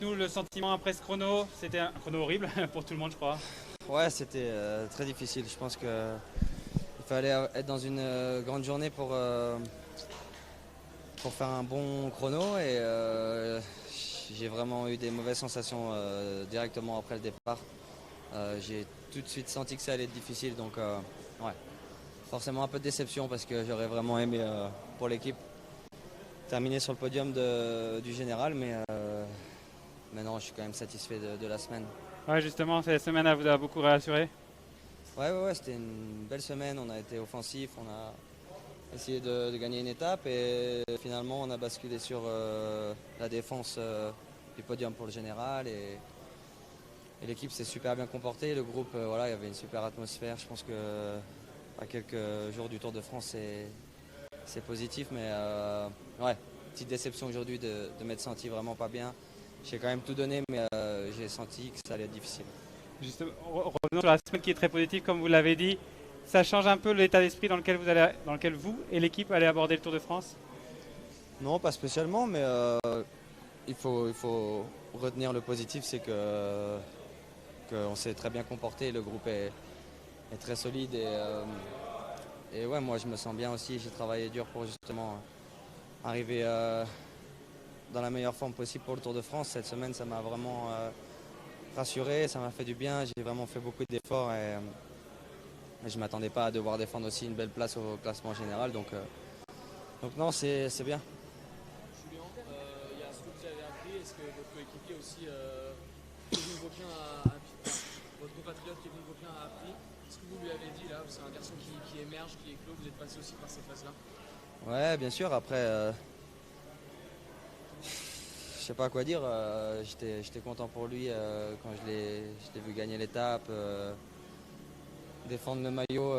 Nous, le sentiment après ce chrono, c'était un chrono horrible pour tout le monde, je crois. Ouais, c'était très difficile. Je pense qu'il fallait être dans une grande journée pour faire un bon chrono et j'ai vraiment eu des mauvaises sensations directement après le départ. J'ai tout de suite senti que ça allait être difficile, donc ouais, forcément un peu de déception parce que j'aurais vraiment aimé pour l'équipe terminer sur le podium du général, mais non, je suis quand même satisfait de la semaine. Ouais, justement, cette semaine elle vous a beaucoup rassuré. Ouais, c'était une belle semaine, on a été offensif, on a essayé de gagner une étape et finalement on a basculé sur la défense du podium pour le général et l'équipe s'est super bien comportée, le groupe, voilà, il y avait une super atmosphère, je pense que à quelques jours du Tour de France c'est positif, mais ouais, petite déception aujourd'hui de m'être senti vraiment pas bien. J'ai quand même tout donné, mais j'ai senti que ça allait être difficile. Justement, revenons sur la semaine qui est très positive, comme vous l'avez dit. Ça change un peu l'état d'esprit dans lequel vous et l'équipe allez aborder le Tour de France. Non, pas spécialement, mais il faut retenir le positif, c'est qu'on s'est très bien comporté, le groupe est très solide et ouais, moi je me sens bien aussi, j'ai travaillé dur pour justement arriver dans la meilleure forme possible pour le Tour de France. Cette semaine ça m'a vraiment rassuré, ça m'a fait du bien, j'ai vraiment fait beaucoup d'efforts et je ne m'attendais pas à devoir défendre aussi une belle place au classement général, donc non, c'est bien. Julien, il y a ce que vous avez appris. Est-ce que votre coéquipier aussi, Kevin Vaupien, votre compatriote Kevin Vaupien a appris? Est-ce que vous lui avez dit là? C'est un garçon qui émerge, qui éclot. Vous êtes passé aussi par ces phases-là? Ouais, bien sûr, après, je sais pas quoi dire, j'étais content pour lui quand je l'ai vu gagner l'étape, défendre le maillot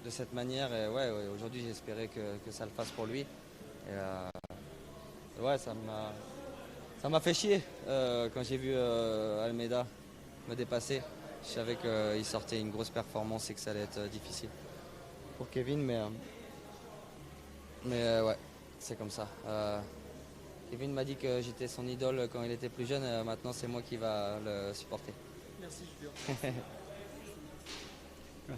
de cette manière. Et ouais, aujourd'hui, j'espérais que ça le fasse pour lui. Et ouais, ça m'a fait chier quand j'ai vu Almeida me dépasser. Je savais qu'il sortait une grosse performance et que ça allait être difficile pour Kevin, mais ouais, c'est comme ça. Kevin m'a dit que j'étais son idole quand il était plus jeune. Maintenant, c'est moi qui va le supporter. Merci Julien.